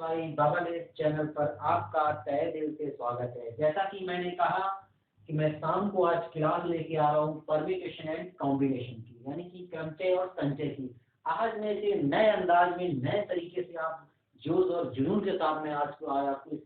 हमारी बाबालेस चैनल पर आपका तहे दिल से स्वागत है। जैसा कि मैंने कहा कि मैं शाम को आज क्लास लेके आ रहा हूँ परम्यूटेशन एंड कॉम्बिनेशन की, यानी कि क्रमचय और संचय की। आज मैं इसे नए अंदाज में नए तरीके से आप जोश और जुनून के साथ में आज आपको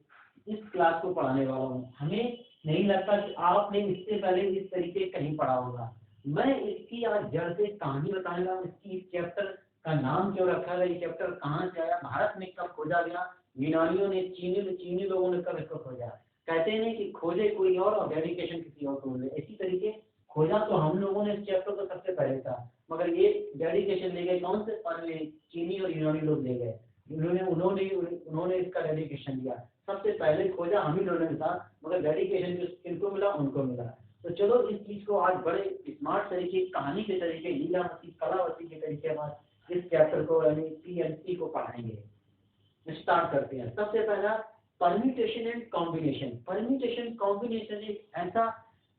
इस क्लास को पढ़ाने वाला हूँ। हमें नहीं लगता कि आपने इससे पहले इस तरीके कहीं पढ़ा होगा। मैं इसकी आज जड़ से कहानी बताऊंगा, इसकी इस चैप्टर का नाम क्यों रखा गया, ये चैप्टर कहाँ से आया, भारत में कब खोजा गया, यूनानियों ने, चीनी लोगों ने कब इसको खोजा। कहते हैं कि खोजे कोई और डेडिकेशन किसी और को मिले। इसी तरीके खोजा तो हम लोगों ने इस चैप्टर को सबसे पहले था, मगर ये डेडिकेशन ले गए कौन से पहले, चीनी और यूनानी लोग ले गए। उन्होंने इसका डेडिकेशन दिया। सबसे पहले खोजा हम ही लोगों ने था, मगर डेडिकेशन किनको मिला, उनको मिला। तो चलो इस चीज को आज बड़े स्मार्ट तरीके, कहानी के तरीके, लीलावती कलावती के तरीके हम इस चैप्टर को यानी पीएनसी को पढ़ाएंगे। स्टार्ट करते हैं। सबसे पहला permutation and combination. Permutation combination एक ऐसा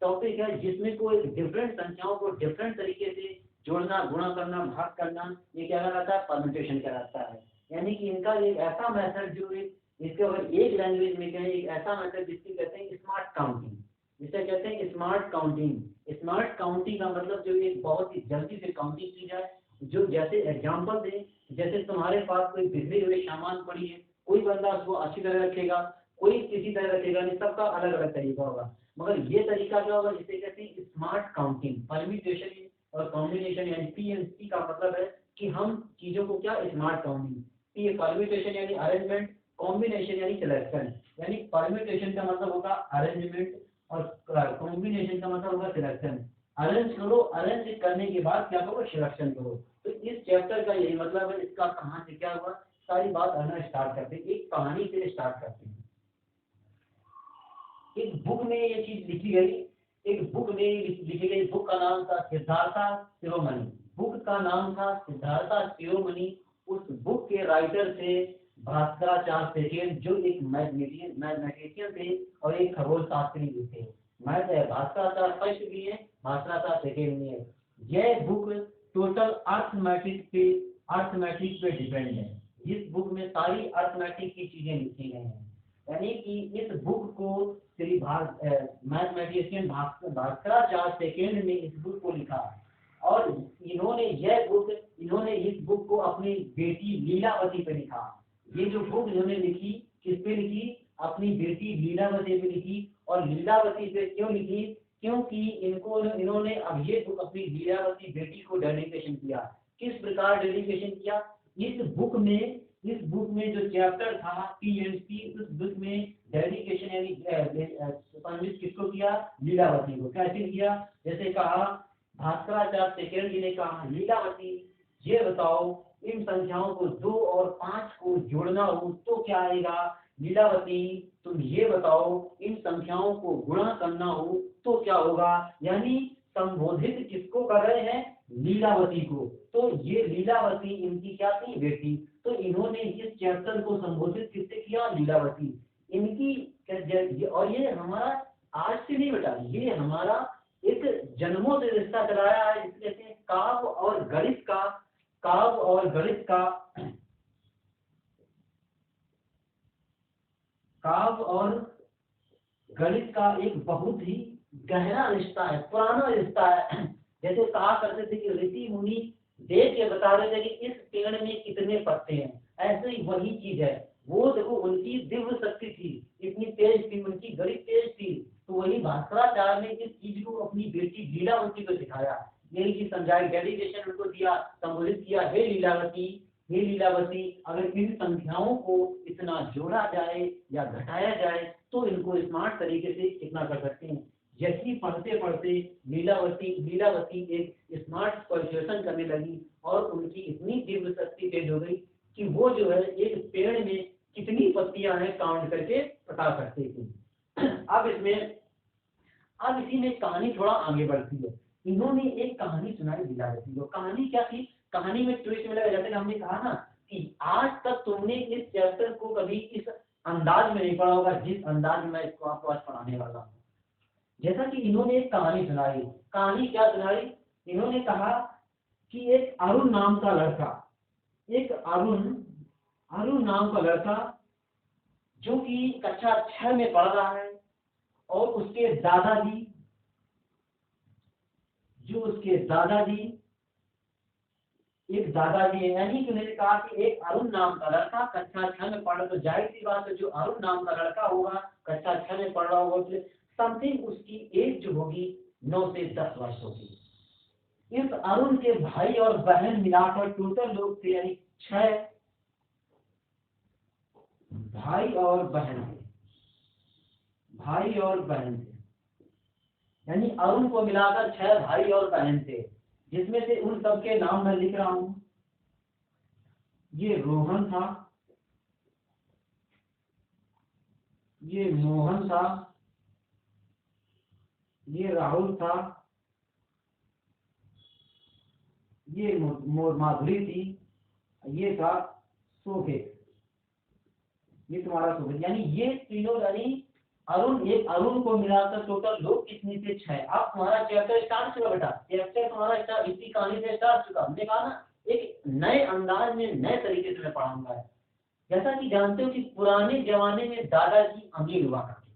टॉपिक है जिसमें कोई डिफरेंट संख्याओं को डिफरेंट तरीके से जोड़ना, गुणा करना, भाग करना, ये क्या कहलाता है, परम्यूटेशन कहलाता है। यानी कि इनका एक ऐसा मेथड जो इसके अगर एक लैंग्वेज में कहें, एक ऐसा मेथड जिसकी कहते हैं स्मार्ट काउंटिंग, जिसे कहते हैं स्मार्ट काउंटिंग। स्मार्ट काउंटिंग का मतलब जो एक बहुत ही जल्दी से काउंटिंग की जाए। जो जैसे एग्जांपल दें, जैसे तुम्हारे पास कोई बिखरे हुए सामान पड़ी है, कोई बंदा उसको अच्छी तरह रखेगा, कोई किसी तरह रखेगा, नहीं, सबका अलग अलग तरीका होगा। मगर ये तरीका क्या होगा, जिसे कहते हैं स्मार्ट काउंटिंग। परम्यूटेशन और कॉम्बिनेशन यानी पीएनसी का मतलब है कि हम चीजों को क्या, स्मार्ट काउंटिंग। परम्यूटेशन यानी अरेंजमेंट, कॉम्बिनेशन यानी सिलेक्शन। यानी परम्यूटेशन का मतलब होगा अरेंजमेंट और कॉम्बिनेशन का मतलब होगा सिलेक्शन। अरेंज करो, अरेंज करने के बाद क्या करो, सिलेक्शन करो। तो इस चैप्टर का यही मतलब है। इसका कहां से क्या हुआ, सारी बात आना स्टार्ट करते हैं। एक कहानी से स्टार्ट करते हैं। एक बुक में ये चीज लिखी गई, एक बुक में लिखी गई। बुक का नाम था सिद्धार्था शिरोमणि। बुक का नाम था सिद्धार्था शिरोमणि। उस बुक के राइटर थे भास्कराचार्य सेकेंड, जो एक मैथमेटिशियन थे और एक खगोल शास्त्री भी थे। भास्कराचार्य फर्स्ट भी है, भास्कराचार्य सेकेंड भी है। यह बुक टोटल अर्थमेटिक पे डिपेंड है। इस बुक में सारी अर्थमेटिक की चीजें लिखी गई हैं। यानी कि इस बुक को श्री मैथमेटिशियन भास्कराचार्य सेकेंड ने इस बुक को लिखा। और इन्होंने इस बुक को अपनी बेटी लीलावती पे लिखा। ये जो बुक इन्होंने लिखी, किस पे लिखी, अपनी बेटी लीलावती पे लिखी। और लीलावती पे क्यों लिखी, क्योंकि इन्होंने अब ये बुक अपनी लीलावती बेटी को डेडिकेशन किया। किस प्रकार डेडिकेशन किया, इस बुक में जो चैप्टर था पीएनसी, उस बुक में डेडिकेशन यानी किसको किया, लीलावती को। कैसे किया, जैसे कहा भास्कराचार्य सेकेंड जी ने कहा, लीलावती ये बताओ, इन संख्याओं को 2 और 5 को जोड़ना हो तो क्या आएगा। लीलावती तुम ये बताओ, इन संख्याओं को गुणा करना हो तो क्या होगा। यानी संबोधित किसको कर रहे हैं, लीलावती को। तो ये लीलावती इनकी क्या थी, बेटी। तो इन्होंने इस चैप्टर को संबोधित किससे किया, लीलावती। इनकी और ये हमारा आज से नहीं बेटा, ये हमारा एक जन्मों से रिश्ता चलाया है। जैसे काव्य और गणित का एक बहुत ही गहरा रिश्ता है, पुराना रिश्ता है। जैसे कहा करते थे कि ऋषि मुनि देख के बता रहे थे कि इस पेड़ में कितने पत्ते हैं, ऐसे ही वही चीज है। वो देखो उनकी दिव्य शक्ति थी, इतनी तेज थी, उनकी गणित तेज थी। तो वही भास्कराचार्य ने इस चीज को अपनी बेटी लीलावती को सिखाया, यही चीज समझाई, डेडिकेशन उनको दिया, संबोधित किया, हे लीलावती अगर इन संख्याओं को इतना जोड़ा जाए या घटाया जाए तो इनको स्मार्ट तरीके से कितना कर सकते हैं। यही पढ़ते पढ़ते लीलावती एक स्मार्ट कैलकुलेशन करने लगी और उनकी इतनी दिव्य शक्ति तेज हो गई कि वो जो है एक पेड़ में कितनी पत्तियां हैं काउंट करके बता सकते थे। अब इसी में कहानी थोड़ा आगे बढ़ती है। इन्होंने एक कहानी सुनाई लीलावती को। कहानी क्या थी, कहानी में ट्विस्ट मिलेगा। जैसे हमने कहा ना कि आज तक तुमने इस चैप्टर को कभी इस अंदाज में नहीं पढ़ा होगा जिस अंदाज में मैं इसको आपको आज पढ़ाने वाला हूँ। जैसा कि इन्होंने एक कहानी सुनाई। कहानी क्या सुनाई, इन्होंने कहा कि एक अरुण नाम का लड़का जो कि कक्षा 6 में पढ़ रहा है, और उसके दादाजी, जो उसके दादाजी, एक दादाजी है, यानी कि मैंने कहा कि एक अरुण नाम का लड़का कक्षा 6 में पढ़ रहा, तो जाहिर सी बात है जो अरुण नाम का लड़का होगा कक्षा 6 में पढ़ रहा होगा, तो समथिंग उसकी एज जो होगी 9 से 10 वर्ष होगी। इस अरुण के भाई और बहन मिलाकर टोटल लोग थे, यानी 6 भाई और बहन थे, भाई और बहन थे, यानी अरुण को मिलाकर 6 भाई और बहन थे, जिसमें से उन सबके नाम मैं लिख रहा हूं। ये रोहन था, ये मोहन था, ये राहुल था, ये माधुरी थी, ये था शोभित, ये तुम्हारा शोभित, यानी ये तीनों, यानी अरुण, एक अरुण को मिलाकर टोटल लोग कितने थे? 6। अब तुम्हारा चैप्टर स्टार्ट चुका बेटा, चैप्टर तुम्हारा स्टार्ट इसी कहानी से स्टार्ट चुका। हमने कहा ना एक नए अंदाज में नए तरीके से मैं पढ़ाऊंगा। जैसा कि जानते हो कि पुराने जमाने में दादाजी अमीर हुआ करते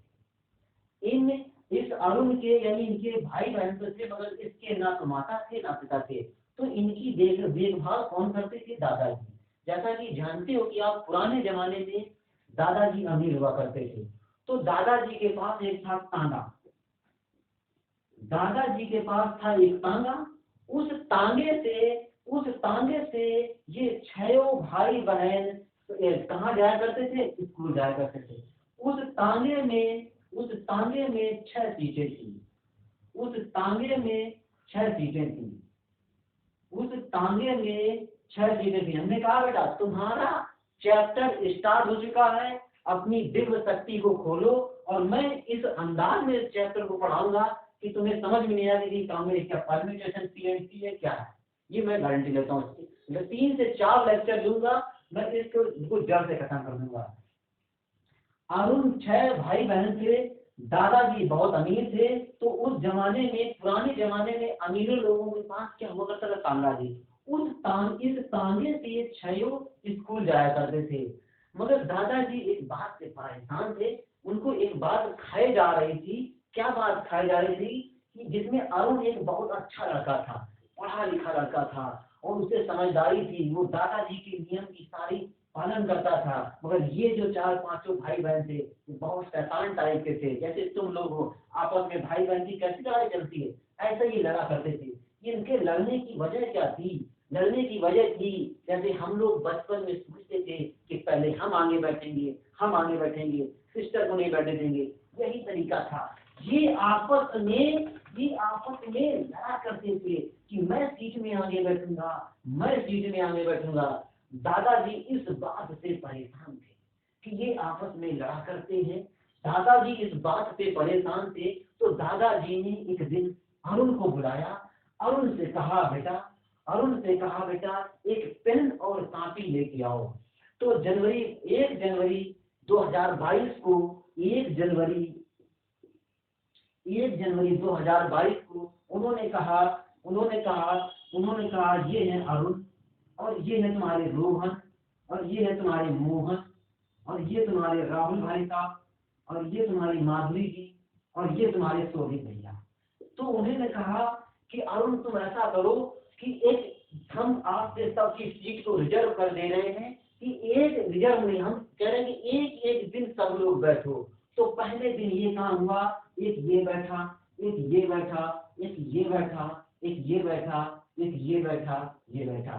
थे। इन इस अरुण के यानी इनके भाई बहन तो थे, मगर इसके ना तो माता थे ना पिता थे, तो इनकी देखभाल कौन करते थे? दादाजी। जैसा कि जानते हो कि आप पुराने जमाने में दादाजी अमीर हुआ करते थे, तो दादाजी के पास एक था तांगा, दादाजी के पास था एक तांगा। उस तांगे से ये 6 भाई बहन कहाँ जाया करते थे? स्कूल जाया करते थे। उस तांगे में 6 सीटें थी, उस तांगे में 6 सीटें थी, उस तांगे में 6 सीटें थी। हमने कहा बेटा तुम्हारा चैप्टर स्टार्ट हो चुका है, अपनी दिव्य शक्ति को खोलो, और मैं इस अंदाज में इस चैप्टर को पढ़ाऊंगा कि तुम्हें समझ में नहीं आएगी कि काम में क्या परम्यूटेशन पीएनसी है क्या है। ये मैं गारंटी लेता हूँ। मैं 3 से 4 लेक्चर दूंगा, मैं इसको जड़ से खत्म कर दूंगा। अरुण 6 भाई बहन थे, दादाजी बहुत अमीर थे, तो उस जमाने में, पुराने जमाने में अमीर लोगों के पास क्या हुआ करता था? तांगा जी। इस तांगे से 6 स्कूल जाया करते थे। मगर दादाजी एक बात से परेशान थे, उनको एक बात खाई जा रही थी। क्या बात खाई जा रही थी? कि जिसमें अरुण एक बहुत अच्छा लड़का था, पढ़ा लिखा लड़का था, और उसे समझदारी थी, वो दादाजी के नियम की सारी पालन करता था। मगर ये जो 4-5 भाई बहन थे, वो बहुत शैतान टाइप के थे। जैसे तुम लोग हो, आपस में भाई बहन की कैसी लड़ाई चलती है, ऐसे ही लड़ा करते थे। इनके लड़ने की वजह क्या थी? लड़ने की वजह थी, जैसे हम लोग बचपन में सोचते थे कि पहले हम आगे बैठेंगे, हम आगे बैठेंगे, सिस्टर को नहीं बैठने देंगे। यही तरीका था। ये आपस में लड़ा करते थे कि मैं सीट में आगे बैठूंगा, मैं सीट में आगे बैठूंगा। दादाजी इस बात से परेशान थे कि ये आपस में लड़ा करते हैं। दादाजी इस बात से परेशान थे, तो दादाजी ने एक दिन अरुण को बुलाया। अरुण से कहा बेटा एक पेन और कॉपी लेके आओ। तो 1 जनवरी 2022 को 1 जनवरी 2022 को उन्होंने कहा ये है अरुण, और ये है तुम्हारे रोहन, और ये है तुम्हारे मोहन, और ये तुम्हारे राहुल भाई साहब, और ये तुम्हारी माधुरी जी, और ये तुम्हारे शोभित भैया। तो उन्होंने कहा कि अरुण तुम ऐसा करो कि एक हम आपके सबकी सीट को रिजर्व कर दे रहे हैं, कि एक रिजर्व नहीं, हम कह रहे हैं कि एक एक दिन सब लोग बैठो। तो पहले दिन ये काम हुआ, एक ये बैठा, एक ये बैठा, एक ये बैठा, एक ये बैठा, एक ये बैठा, ये बैठा।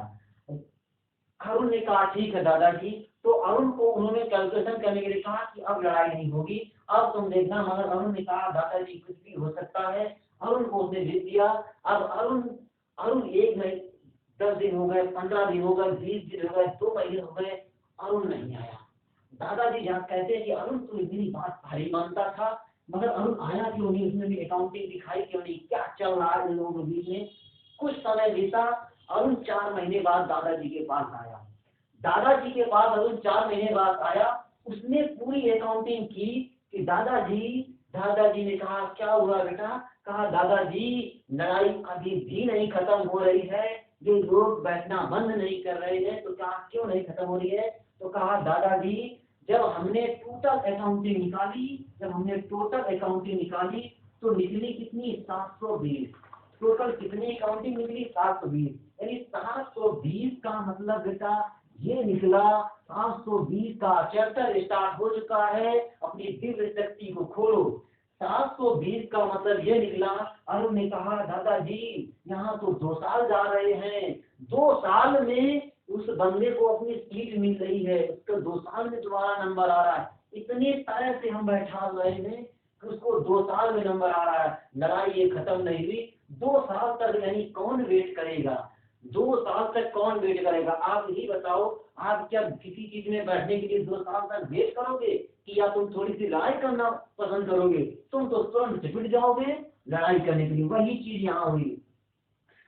अरुण ने कहा ठीक है दादाजी। तो अरुण को उन्होंने कैलकुलेशन करने के लिए कहा कि अब लड़ाई नहीं होगी, अब तुम देखना। मगर अरुण ने कहा दादाजी कुछ भी हो सकता है। अरुण को उसने भेज दिया। अब अरुण 1 महीने 10 दिन हो गए, 15 दिन हो गए, 20 दिन हो गए, 2 महीने हो गए, अरुण नहीं आया। दादाजी जहाँ कहते हैं कि अरुण तो इतनी बात भारी मानता था, मगर अरुण आया क्यों नहीं? उसने भी अकाउंटिंग दिखाई क्यों नहीं? क्या चल रहा है इन लोगों के बीच में? कुछ समय बीता। अरुण 4 महीने बाद दादाजी के पास आया। दादाजी के पास अरुण 4 महीने बाद आया। उसने पूरी अकाउंटिंग की कि दादाजी ने कहा क्या हुआ बेटा? कहा दादाजी लड़ाई अभी भी नहीं खत्म हो रही है, ये लोग बैठना बंद नहीं कर रहे हैं। तो कहा क्यों नहीं खत्म हो रही है? तो कहा दादाजी जब हमने टोटल अकाउंटिंग निकाली तो निकली कितनी 720। टोटल कितनी अकाउंटिंग निकली 720, यानी 720 का मतलब बेटा ये निकला 720 का चैप्टर स्टार्ट हो चुका है। अपनी दिव्य शक्ति को खोलो। 720 का मतलब ये निकला। अरुण ने कहा दादाजी यहाँ तो 2 साल जा रहे हैं, 2 साल में उस बंदे को अपनी सीट मिल रही है, उसका 2 साल में तुम्हारा नंबर आ रहा है। इतने तरह से हम बैठा रहे हैं कि उसको 2 साल में नंबर आ रहा है। लड़ाई ये खत्म नहीं हुई। 2 साल तक यानी कौन वेट करेगा? 2 साल तक कौन वेट करेगा? आप ही बताओ। आप क्या किसी चीज में बैठने के लिए 2 साल तक वेट करोगे कि या तुम थोड़ी सी लड़ाई करना पसंद करोगे? तुम तो तुरंत चिपट जाओगे लड़ाई करने के लिए। वही चीज यहाँ हुई।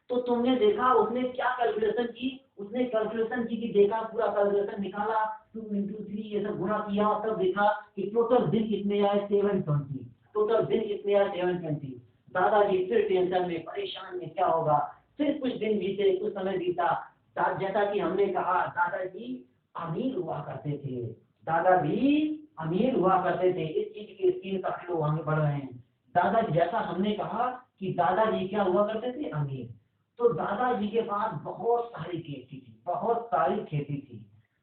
तो तुमने देखा उसने क्या कैलकुलेशन की, उसने कैलकुलेशन की कि देखा पूरा कैलकुलेशन निकाला 2 into 3 ये सब गुणा किया, तब देखा कि टोटल दिन कितने आए 720। टोटल दिन कितने आए 720। दादाजी फिर टेंशन में परेशान में क्या होगा। फिर कुछ दिन बीते, कुछ समय बीता। जैसा कि हमने कहा दादाजी अमीर हुआ करते थे। दादाजी अमीर हुआ करते थे। इस चीज के स्क्रीन काफी लोग आगे बढ़ रहे हैं। दादाजी जैसा हमने कहा कि दादाजी क्या हुआ करते थे? अमीर। तो दादाजी के पास बहुत सारी खेती थी, बहुत सारी खेती थी।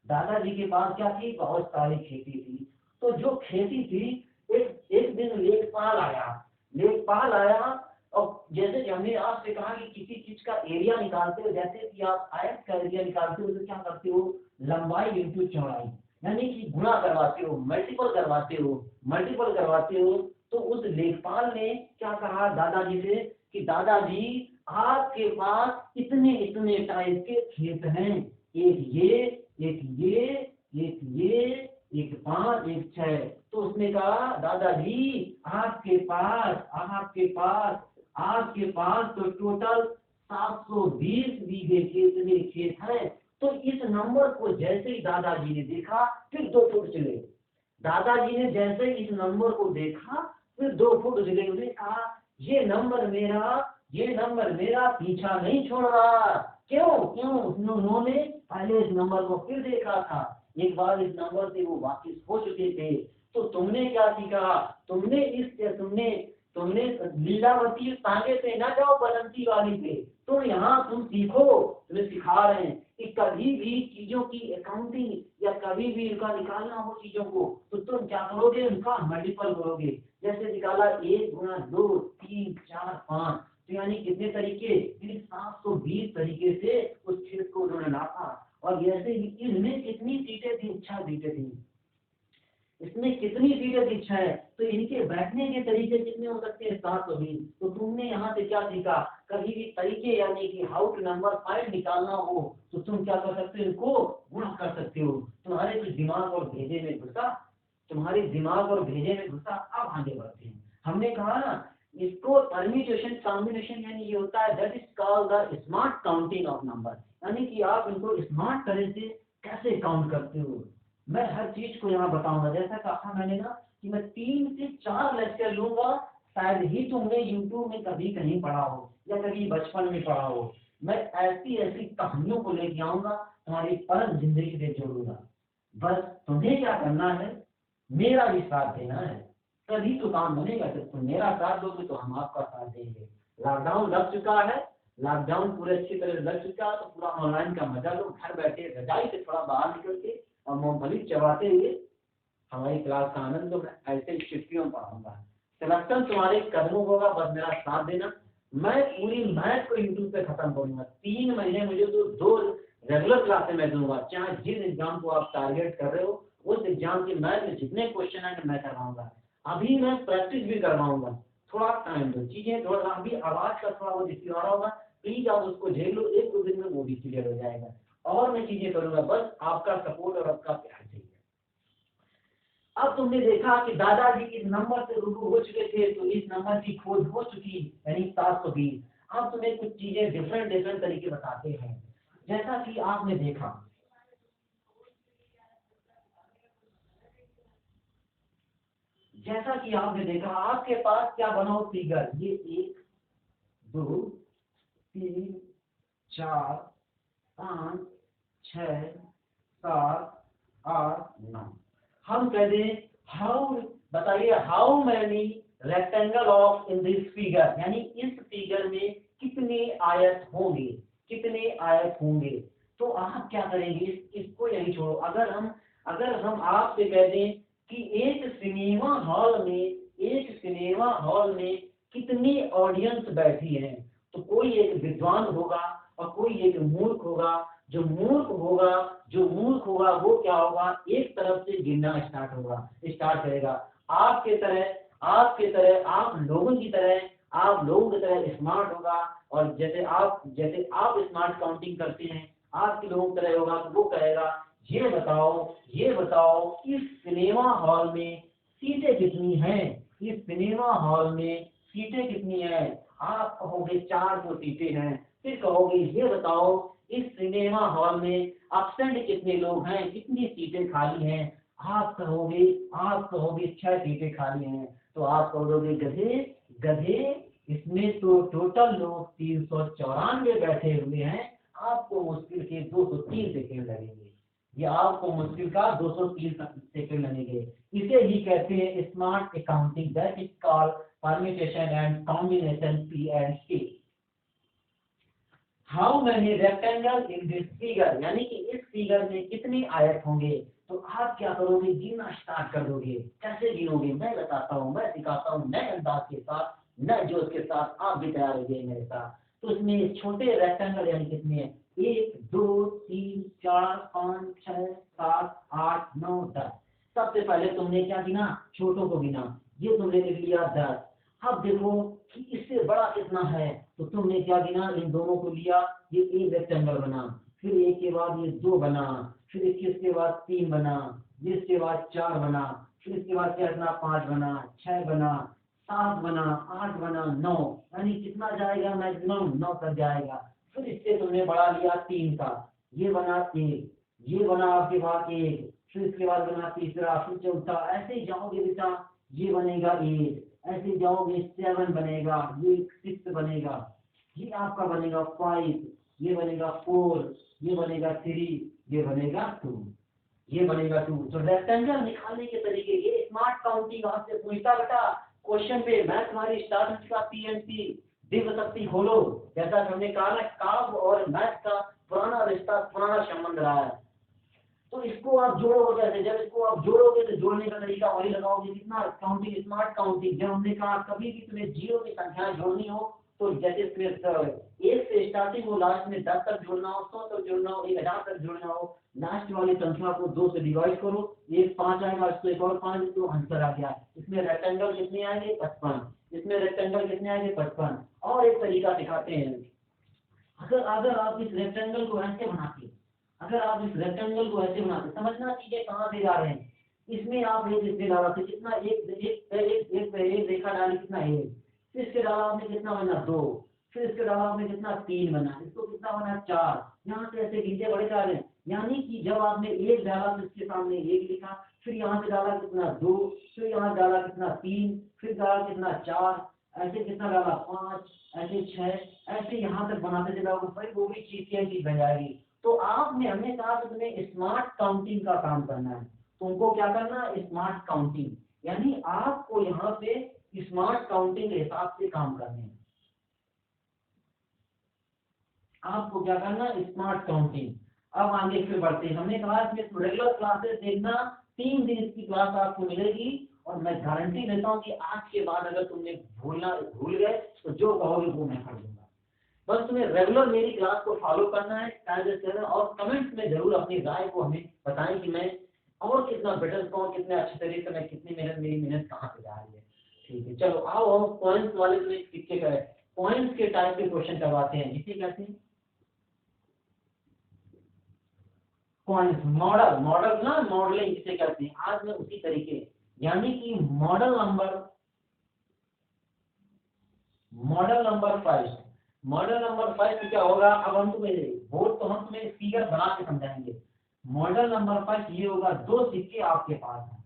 दादाजी के पास क्या थी? बहुत सारी खेती थी। तो जो खेती थी, एक दिन लेखपाल आया। लेखपाल आया और जैसे कि हमने आपसे कहा कि किसी चीज का एरिया निकालते हो, जैसे कि आप आयत का एरिया निकालते हो तो क्या करते हो? लंबाई इंटू चौड़ाई, यानी कि गुणा करवाते हो, मल्टीपल करवाते हो। तो उस लेखपाल ने क्या कहा दादाजी से कि दादाजी आपके पास इतने इतने टाइप के खेत हैं, एक ये, एक ये, एक ये, एक 5, एक 6। तो उसने कहा दादाजी आपके पास तो टोटल 720 बीघे खेत खेत है। तो इस नंबर को जैसे ही दादाजी ने देखा फिर 2 फुट चले। दादाजी ने जैसे इस नंबर को देखा फिर 2 फुट चले। उसने कहा ये नंबर मेरा पीछा नहीं छोड़ रहा। क्यों? उन्होंने पहले इस नंबर को फिर देखा था, एक बार इस नंबर से वो वाकिफ हो चुके थे। तो तुमने क्या सीखा? तुमने लीलावती तांगे पे ना जाओ बसंती वाली पे। तो यहाँ तुम सीखो, तुम्हें सिखा रहे हैं कि कभी भी चीजों की अकाउंटिंग या कभी भी इनका निकालना हो चीजों को तो तुम क्या करोगे? उनका मल्टीपल करोगे। जैसे निकाला 1 गुणा 2 3 4 5, तो यानी कितने तरीके? 720 तरीके से उस खेत को उन्होंने नापा। और जैसे इनमें कितनी सीटें थी? 6 सीटें थी। इसमें कितनी सीटें थी? 6। तो इनके बैठने के तरीके कितने हो सकते हैं? 720। तो तुमने यहाँ से क्या सीखा? कभी भी तरीके यानी कि हाउ टू नंबर 5 निकालना हो तो तुम क्या कर सकते हो? इनको गुणा कर सकते हो। तुम्हारे कुछ दिमाग और भेजे में घुसा, अब आगे बढ़ते हैं। हमने कहा ना इसको परम्यूटेशन कॉम्बिनेशन यानी ये होता है that is called the smart counting of number, यानी कि आप इनको स्मार्ट तरह से कैसे काउंट करते हो। मैं हर चीज को यहाँ बताऊंगा। जैसा कहा मैंने ना कि मैं 3 से 4 लेक्चर लूंगा। शायद ही तुमने यूट्यूब में कभी कहीं पढ़ा हो या कभी बचपन में पढ़ा हो। मैं ऐसी ऐसी कहानियों को लेके आऊंगा, तुम्हारी परम जिंदगी से जोड़ूंगा। बस तुम्हें क्या करना है? मेरा भी साथ देना है, तभी तो काम बनेगा। जब तुम मेरा साथ दोगे तो हम आपका साथ देंगे। लॉकडाउन लग चुका है, लॉकडाउन पूरे अच्छी तरह लग चुका है, तो पूरा ऑनलाइन का मजा लो। घर बैठे रजाई से थोड़ा बाहर निकल के और मूंगफली चबाते हुए हमारी क्लास का आनंद लो। मैं ऐसे ही छुट्टियों पढ़ाऊंगा। सिलेक्शन तुम्हारे कदमों होगा, बस मेरा साथ देना। मैं पूरी मैथ को यूट्यूब पे खत्म करूंगा। 3 महीने मुझे तो 2 रेगुलर क्लासें मैं दूंगा। चाहे जिस एग्जाम को आप टारगेट कर रहे हो उस एग्जाम के मैथ में जितने क्वेश्चन आएंगे मैं करवाऊंगा। अभी मैं प्रैक्टिस भी करवाऊंगा। थोड़ा टाइम दो, चीजें थोड़ा अभी आवाज का थोड़ा वो दिखा रहा होगा, प्लीज आप उसको झेल लो। 1-2 दिन में वो भी क्लियर हो जाएगा। और मैं चीजें करूंगा, बस आपका सपोर्ट और आपका प्यार चाहिए। अब तुमने देखा कि दादाजी इस नंबर से रूबरू हो चुके थे, तो इस नंबर की खोज हो चुकी यानी 720। अब तुम्हें कुछ चीजें डिफरेंट तरीके बताते हैं। जैसा कि आपने देखा, आपके पास क्या बना हो फिगर, ये 1 2 3 4 5 6 7 8 9। हम कह दें हाउ, बताइए how many rectangle of in this figure, यानी इस फिगर में कितने आयत होंगे, कितने आयत होंगे। तो आप क्या करेंगे, इसको यही छोड़ो। अगर हम आपसे कह दें कि एक सिनेमा हॉल में, एक सिनेमा हॉल में कितनी ऑडियंस बैठी है, तो कोई एक विद्वान होगा और कोई एक मूर्ख होगा। जो मूर्ख होगा वो क्या होगा, एक तरफ से गिनना स्टार्ट करेगा। आपके तरह आप लोगों की तरह स्मार्ट होगा, और जैसे आप स्मार्ट काउंटिंग करते हैं, आपके लोगों की तरह होगा। तो वो कहेगा ये बताओ इस सिनेमा हॉल में सीटें कितनी हैं, इस सिनेमा हॉल में सीटें कितनी हैं। आप कहोगे 400 सीटें हैं। फिर कहोगे ये बताओ इस सिनेमा हॉल में एब्सेंट कितने लोग हैं, कितनी सीटें खाली हैं। आप कहोगे 6 सीटें खाली हैं। तो आप कहोगे गधे इसमें तो टोटल लोग 394 बैठे हुए हैं। आपको मुश्किल के 203 सेकेंड लगेंगे, ये आपको मुश्किल का 203 सेकेंड लगेंगे। इसे ही कहते हैं smart accounting, that is called permutation and combination, P&C। How many rectangle in this figure, यानी कि इस फिगर में कितने आयत होंगे। तो आप क्या करोगे, गिनना स्टार्ट कर दोगे। कैसे गिनोगे, मैं बताता हूँ, मैं सिखाता हूँ नए अंदाज के साथ, नए जोश के साथ। आप भी तैयार हो जाइए मेरे साथ। तो इसमें छोटे रेक्टेंगल यानी कितने हैं, 1 2 3 4 5 6 7 8 9 10। सबसे पहले तुमने क्या गिना, छोटों को गिना, ये तुमने लिख लिया 10। अब देखो कि इससे बड़ा कितना है, तो तुमने क्या गिना, इन दोनों को लिया, ये एक रेक्टेंगल बना। फिर एक के बाद ये 2 बना, फिर इसके बाद 3 बना, इसके बाद 4 बना, फिर इसके बाद क्या बना, 5 बना, 6 बना, 7 बना, 8 बना, 9, यानी कितना जाएगा, मैक्सिमम 9 तक जाएगा। फिर इससे तुमने बढ़ा लिया 3 का, ये बना 1, ये बना आपके पास 1, फिर इसके बाद बना तीसरा, फिर चौथा, ऐसे ही जाओगे बेटा, ये बनेगा 8, ऐसे जाओगे 7 बनेगा, ये 6 बनेगा, ये आपका बनेगा 5, ये बनेगा 4, ये बनेगा 3, ये बनेगा 2, ये बनेगा 2। तो रेक्टेंगल निकालने के तरीके, ये स्मार्ट काउंटिंग आपसे पूछता बेटा क्वेश्चन पे। मैं तुम्हारी स्टार्ट का P&C दिव्य शक्ति खोलो, जैसा कि हमने कहा ना, काव्य और मैथ का पुराना रिश्ता, पुराना संबंध रहा है। तो इसको आप जोड़ोगे कैसे, जब इसको आप जोड़ोगे तो जोड़ने का तरीका वही लगाओगे, कितना काउंटिंग, स्मार्ट काउंटिंग। जब हमने कहा कभी भी तुम्हें जीरो की संख्या जोड़नी हो, तो जैसे एक से स्टार्टिंग हो, लास्ट में 10 तक जोड़ना हो, 100 तक जोड़ना हो, 1000 तक जोड़ना हो, लास्ट वाली संख्या को 2 से डिवाइड करो, एक 5 आएगा, इसको एक और 5, तो आंसर आ गया। इसमें रेक्टेंगल कितने आएंगे, 55। इसमें रेक्टेंगल कितने आएंगे, 55। और एक तरीका सिखाते हैं, अगर आप इस रेक्टेंगल को ऐसे बनाते, समझना चीजें कहाँ से जा रहे हैं। इसमें आप एक इसमें डाला तो कितना, एक रेखा डाली, कितना 1, फिर इसके डाला आपने कितना बना 2, फिर इसके डाला आपने कितना 3 बना, इसको कितना बना 4। यहाँ से ऐसे गिनते बढ़े जा रहे हैं। यानी कि जब आपने 1 डाला तो इसके सामने 1 लिखा, फिर यहाँ से डाला कितना 2, फिर यहाँ डाला कितना 3, फिर डाला कितना 4, ऐसे कितना डाला 5, ऐसे 6, ऐसे यहाँ तक बनाते जाओगे, भाई वो भी चीज बन जाएगी। तो आपने, हमने कहा कि तुम्हें स्मार्ट काउंटिंग का काम करना है। तुमको क्या करना है, स्मार्ट काउंटिंग, यानी आपको यहाँ पे स्मार्ट काउंटिंग के हिसाब से काम करने हैं। आपको क्या करना, स्मार्ट काउंटिंग। अब आगे फिर बढ़ते हैं। हमने कहा इसमें रेगुलर क्लासेस देखना, 3 दिन इसकी क्लास आपको मिलेगी, और मैं गारंटी देता हूँ कि आज के बाद अगर तुमने भूल गए तो जो कहोगे वो मैं कर दूंगा। बस तुम्हें रेगुलर मेरी क्लास को फॉलो करना है, और कमेंट्स में जरूर अपनी राय को हमें बताएं कि मैं और कितना बेटर कहूँ, कितने अच्छे तरीके से, मैं कितनी मेहनत, मेरी मेहनत कहाँ पे जा रही है। ठीक है, चलो आओ हम पॉइंट्स वाले में सिक्के का पॉइंट्स के टाइप के क्वेश्चन करवाते हैं, जिसे कहते हैं पॉइंट्स। मॉडल ना, मॉडलिंग जिसे कहते हैं, आज मैं उसी तरीके, यानी कि मॉडल नंबर 5। मॉडल नंबर 5 क्या होगा, अब हम तुम्हें बोर्ड तो हम तुम्हें फिगर बना के समझाएंगे। मॉडल नंबर 5 ये होगा, 2 सिक्के आपके पास हैं,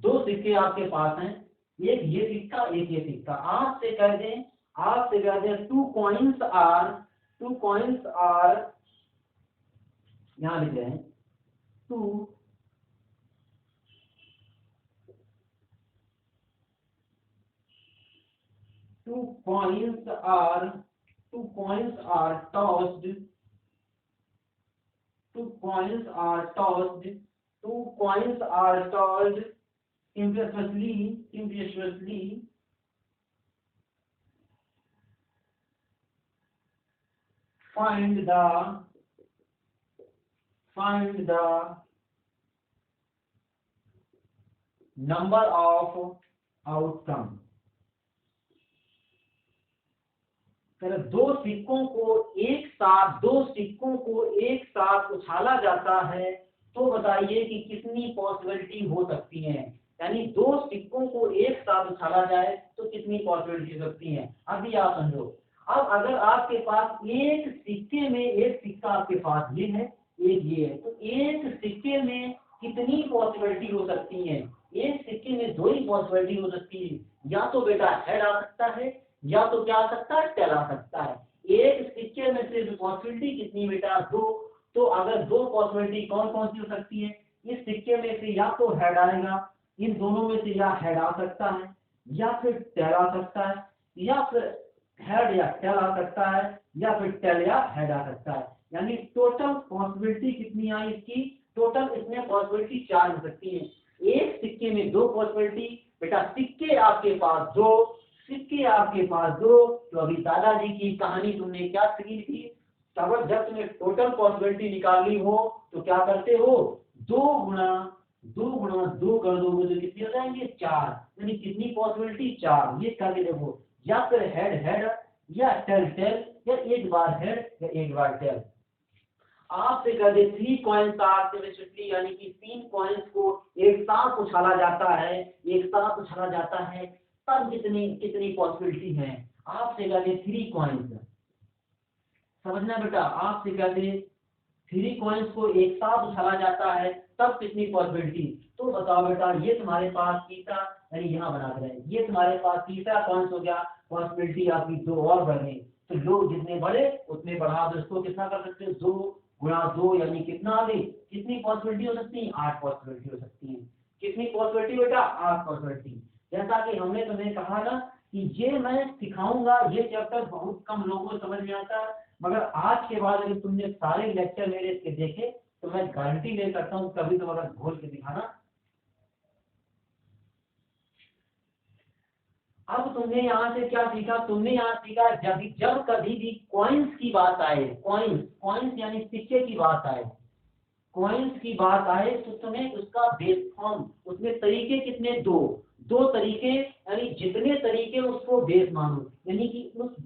2 सिक्के आपके पास हैं, एक ये सिक्का, एक ये सिक्का। आपसे कह दें 2 कॉइन्स आर, यहाँ लिख रहे हैं 2 two coins are tossed, two coins are tossed, two coins are tossed impetuously, find the number of outcome। दो सिक्कों को एक साथ उछाला जाता है तो बताइए कि कितनी पॉसिबिलिटी हो सकती है। यानी दो सिक्कों को एक साथ उछाला जाए तो कितनी पॉसिबिलिटी हो सकती है। अभी आप समझो, अब अगर आपके पास एक सिक्के में एक सिक्का आपके पास ये है, एक ये है, तो एक सिक्के में कितनी पॉसिबिलिटी हो सकती है। एक सिक्के में दो ही पॉसिबिलिटी हो सकती है, या तो बेटा हेड आ सकता है या तो क्या आ सकता है, टेल आ सकता है। एक सिक्के में से पॉसिबिलिटी कितनी बेटा, दो। तो अगर दो पॉसिबिलिटी कौन कौन सी हो सकती है, इस सिक्के में से या तो हेड आएगा, इन दोनों में से या हेड आ सकता है या फिर टेल आ सकता है, या फिर हेड या टेल आ सकता है, या फिर टेल या हेड आ सकता है। यानी टोटल पॉसिबिलिटी कितनी आई इसकी, टोटल इसमें पॉसिबिलिटी 4 हो सकती है। एक सिक्के में दो पॉसिबिलिटी, बेटा सिक्के आपके पास दो, तो अभी दादाजी की कहानी तुमने क्या सीखी थी, तब जब तुम्हें टोटल पॉसिबिलिटी निकालनी हो तो क्या करते हो, दो गुणा दो कर दोगे तो कितनी हो जाएंगे, 4। यानी कितनी पॉसिबिलिटी, 4। ये करके देखो, या फिर हेड या टेल या एक बार हेड या एक बार टेल। आपसे कर दे 3 कॉइन्स आर सिमेट्रिकली, यानी कि 3 कॉइन्स को एक साथ उछाला जाता है तब कितनी पॉसिबिलिटी है। आपसे कर दे 3 कॉइन्स, समझना बेटा, आपसे कर दे 3 कॉइन्स को एक साथ उछाला जाता है तब कितनी पॉसिबिलिटी। तो बताओ बेटा, ये तुम्हारे पास तीसरा, यानी यहाँ बना रहे हैं, ये तुम्हारे पास तीसरा कॉइन्स हो गया, पॉसिबिलिटी आपकी 2 और बढ़ गई। तो लोग जितने बड़े उतने बढ़ा दो, इसको कितना कर सकते हो, 2 गुणा 2, यानी कितना आ गई, कितनी पॉसिबिलिटी हो सकती है, 8 पॉसिबिलिटी हो सकती है। कितनी पॉसिबिलिटी बेटा, 8 पॉसिबिलिटी। जैसा कि हमने तुम्हें कहा ना कि ये मैं सिखाऊंगा, ये चैप्टर बहुत कम लोगों को समझ में आता है, मगर आज के बाद अगर तुमने सारे लेक्चर मेरे इसके देखे तो मैं गारंटी ले सकता हूँ कभी तुम अगर घोल के दिखाना। अब तुमने यहाँ से क्या सीखा, तुमने यहाँ सीखा जब कभी भी कॉइन्स की बात आए, कॉइन्स यानी सिक्के की बात आए, कॉइन्स की बात आए तो तुम्हें उसका बेस फॉर्म, उसमें तरीके कितने, दो तरीके, यानी जितने तरीके उसको बेस मानो। यानी कि उस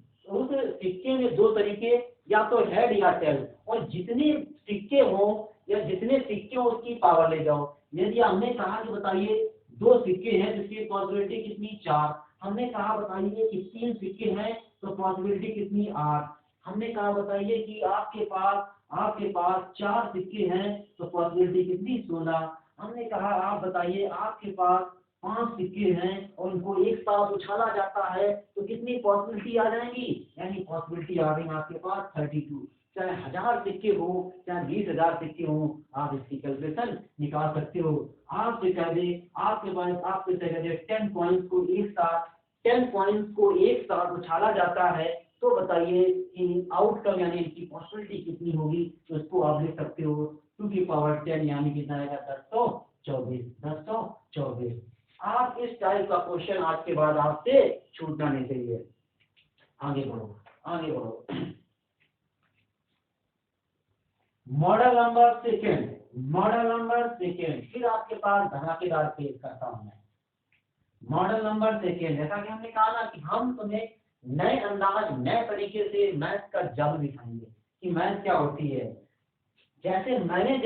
सिक्के में 2 तरीके, या तो हेड या टेल, और जितने सिक्के हो या जितने सिक्के हो उसकी पावर ले जाओ। यदि हमने कहा कि बताइए 2 सिक्के हैं तो इसकी पॉसिबिलिटी कितनी, 4। हमने कहा बताइए कि 3 सिक्के हैं तो पॉसिबिलिटी कितनी, 8। हमने कहा बताइए कि आपके पास 4 सिक्के हैं तो पॉसिबिलिटी कितनी, 16। हमने कहा आप बताइए आपके पास 5 सिक्के हैं और उनको एक साथ उछाला जाता है तो कितनी पॉसिबिलिटी आ जाएंगी, यानी पॉसिबिलिटी आ गई आपके पास 32। चाहे 1000 सिक्के हो चाहे 20,000 सिक्के हो, आप इसकी कैलकुलेशन निकाल सकते हो। आपसे कह दे आपके पास, आपसे कह दे 10 कॉइन्स को एक साथ उछाला जाता है तो बताइए कि आउटकम यानी इसकी पॉसिबिलिटी कितनी होगी। तो इसको आप लिख सकते हो 2 की पावर 10, यानी कितना आएगा, 1024। आप इस टाइप का क्वेश्चन आज के बाद आपसे छूटना नहीं चाहिए। आगे बढ़ो। मॉडल नंबर सेकेंड, फिर आपके पास धमाकेदार पेश करता हूं मैं। मॉडल नंबर सेकेंड, जैसा कि हमने कहा ना कि हम तुम्हें नए अंदाज, नए तरीके से मैथ का जादू दिखाएंगे कि मैथ क्या होती है। जैसे मैंने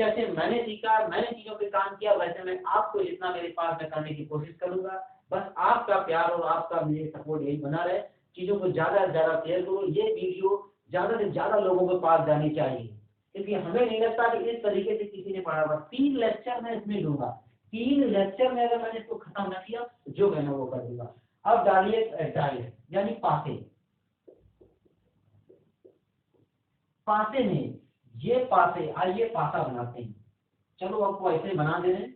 सीखा, मैंने चीजों पे काम किया, वैसे मैं आपको जितना मेरे पास में करने की कोशिश करूंगा। बस आपका प्यार और आपका मुझे सपोर्ट यही बना रहे। चीजों को ज्यादा से ज्यादा शेयर करो, ये वीडियो ज्यादा से ज्यादा लोगों के पास जानी चाहिए, क्योंकि हमें नहीं लगता कि इस तरीके से किसी ने पढ़ा हुआ। 3 लेक्चर मैं इसमें लूंगा, 3 लेक्चर में अगर मैंने इसको खत्म न किया जो कहना वो कर दूंगा। अब डालिए डाइस, यानी पासे में, ये पासे, आइए पासा बनाते हैं। चलो आपको ऐसे बना दे रहे हैं।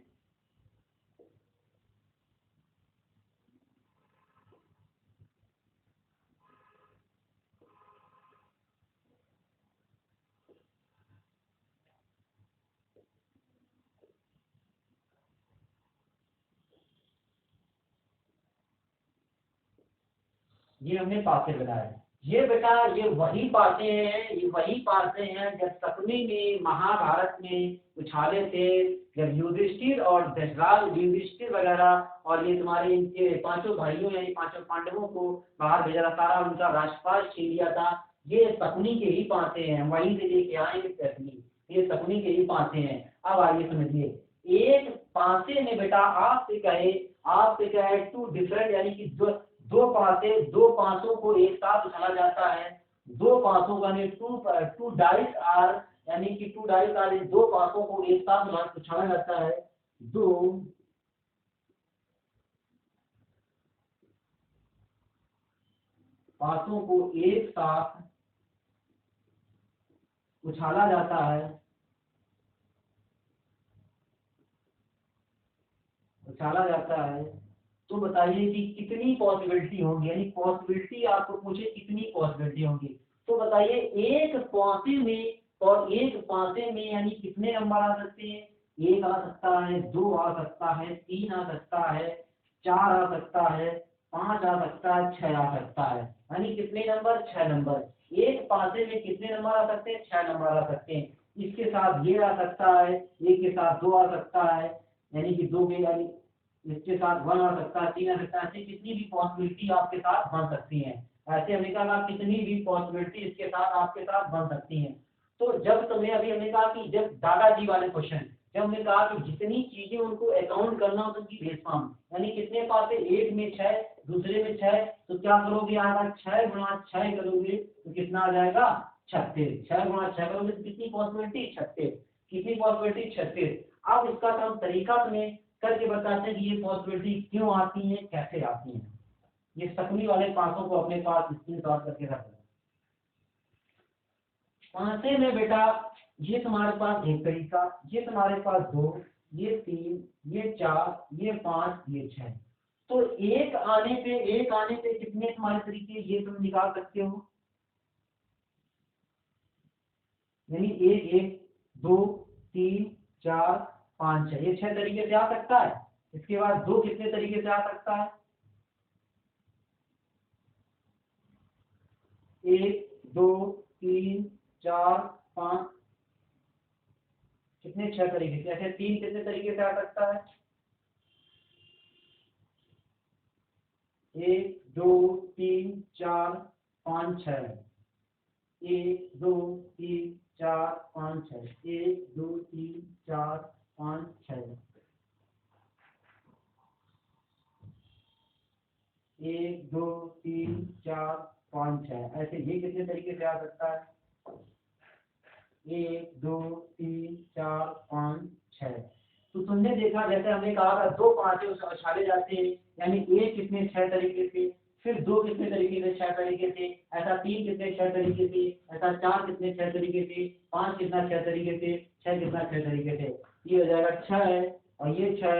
ये हमने पासे बनाए। ये बेटा ये वही पासे हैं, ये वही पासे हैं जब सपनी में महाभारत में उछाले थे, जब युधिष्ठिर और धृतराष्ट्र, युधिष्ठिर वगैरह और ये तुम्हारे इनके पांचों भाइयों यानी पांचों पांडवों को बाहर भेजा था, सारा उनका राजपाट छीन लिया था। ये सपनी के ही पासे हैं, वहीं से लेके आए सपनी, ये सपनी के ही पासे हैं। अब आइए समझिए, एक पासे में बेटा आपसे कहे टू डिफरेंट यानी कि दो पासे, दो पासों को एक साथ उछाला जाता है। दो पासों का टू डाइस आर यानी कि टू डाइस आर, दो पासों को एक साथ उछाला जाता है। दो पासों को एक साथ उछाला जाता है, उछाला जाता है। तो बताइए कि कितनी पॉसिबिलिटी होंगी, यानी पॉसिबिलिटी आपको पूछे कितनी पॉसिबिलिटी होंगी, तो बताइए एक पासे में, और एक पासे में यानी कितने नंबर आ सकते हैं? एक आ सकता है, दो आ सकता है, तीन आ सकता है, चार आ सकता है, पांच आ सकता है, छह आ सकता है। यानी कितने नंबर? छह नंबर। एक पासे में कितने नंबर आ सकते हैं? छह नंबर आ सकते हैं। इसके साथ ये आ सकता है, एक के साथ दो आ सकता है, यानी कि दो के यानी इसके साथ वन आ सकता है, तीन आ सकता है। ऐसे कितनी भी पॉसिबिलिटी आपके साथ बन सकती है। ऐसे हमने कहा कितनी भी पॉसिबिलिटी इसके साथ आपके साथ बन सकती है। तो जब तुम्हें अभी हमने कहा कि जब दादाजी वाले क्वेश्चन, जब हमने कहा कि जितनी चीजें उनको अकाउंट करना हो उनकी बेस फॉर्म, यानी कितने पास है, एक में छह, दूसरे में छह, तो क्या करोगे? आएगा छह गुणा छह करोगे तो कितना आ जाएगा? 36। छह गुणा छह करोगे तो कितनी पॉसिबिलिटी? 36। कितनी पॉसिबिलिटी? 36। अब इसका हम तरीका तुम्हें करके बताते हैं कि ये पॉसिबिलिटी क्यों आती है, कैसे आती है। ये सकनी वाले पासों को अपने पास स्क्रीनशॉट करके रख लो। पासे में बेटा ये तुम्हारे पास एक तरीका, ये तुम्हारे पास दो, ये तीन, ये चार, ये पांच, ये छह। तो एक आने पे कितने तुम्हारे तरीके ये तुम निकाल सकते हो? यानी एक एक, दो, तीन, चार, पांच, छह, ये छह तरीके से आ सकता है। इसके बाद दो कितने तरीके से आ सकता है? एक, दो, तीन, चार, पांच, कितने? छह तरीके से। ऐसे तीन कितने तरीके से आ सकता है? एक, दो, तीन, चार, पाँच, छह। एक, दो, तीन, चार, पाँच, छह। एक, दो, तीन, चार, पाँच, छह। एक, दो, तीन, चार, पाँच, छह। ऐसे ये कितने तरीके से आ सकता है? एक, दो, तीन, चार, पाँच, छह। तो तुमने देखा, जैसे हमने कहा था दो पांचे उछाले जाते हैं, यानी एक कितने? छह तरीके से। फिर दो कितने तरीके से? छह तरीके से। ऐसा तीन कितने? छह तरीके से। ऐसा चार कितने? छह तरीके से। पांच कितना? छह तरीके से। छह कितना? छह तरीके से। ये हो जाएगा छह, और ये छह,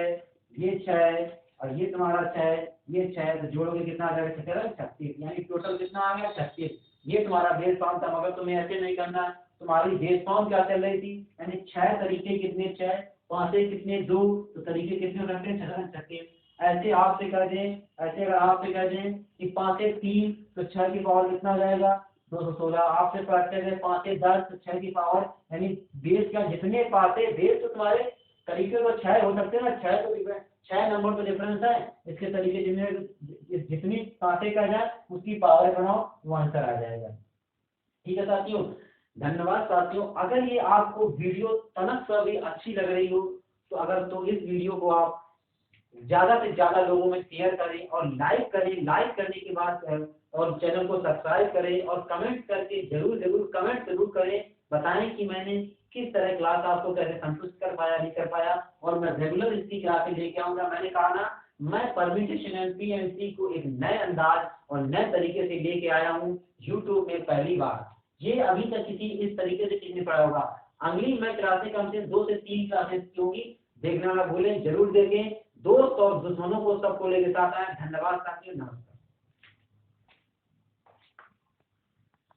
ये छह, और ये तुम्हारा छह, ये छह, तो जोड़ोगे कितना आ जाएगा? छह 36, यानी टोटल कितना आ गया? 36। ये तुम्हारा बेस फॉर्म था, मगर तुम्हें ऐसे नहीं करना है। तुम्हारी बेस फॉर्म क्या चल रही थी? यानी छह तरीके कितने? छह, पांचे कितने? दो, तो तरीके कितने हो सकते हैं? छह 36। ऐसे आपसे कह दें, ऐसे अगर आपसे कह दें कि पांचे तीन, तो छह की पावर कितना आ जाएगा? 216। आपसे कहते हैं पांचे 10, तो छह की पावर, यानी बेस का जितने पाते बेस, तो तुम्हारे तरीके तो छह हो सकते हैं ना। छह तो छह नंबर तो डिफरेंस है। इसके तरीके जितनी पाते का जाए उसकी पावर बनाओ, वो आंसर आ जाएगा। ठीक है साथियों, धन्यवाद साथियों। अगर ये आपको वीडियो तनक से भी अच्छी लग रही हो, तो इस वीडियो को आप ज्यादा से ज्यादा लोगों में शेयर करें और लाइक करें। लाइक करने के बाद और चैनल को सब्सक्राइब करें, और कमेंट करके जरूर कमेंट जरूर करें, बताएं कि मैंने किस तरह क्लास आपको कैसे संतुष्ट कर पाया, नहीं कर पाया, और मैं रेगुलर इसकी क्लासें लेके आऊंगा। मैंने कहा ना, मैं परम्यूटेशन एंड पीएमसी को एक नए अंदाज और नए तरीके से लेके आया हूँ यूट्यूब में पहली बार। ये अभी तक किसी इस तरीके से किसी ने पढ़ा होगा। अगली मैं क्लासें कम से 2 से 3 क्लासेस की होंगी, देखना ना भूलें, जरूर देखें। दोस्त और दुश्मनों को सबको लेके साथ आए। धन्यवाद साथियों, नमस्कार।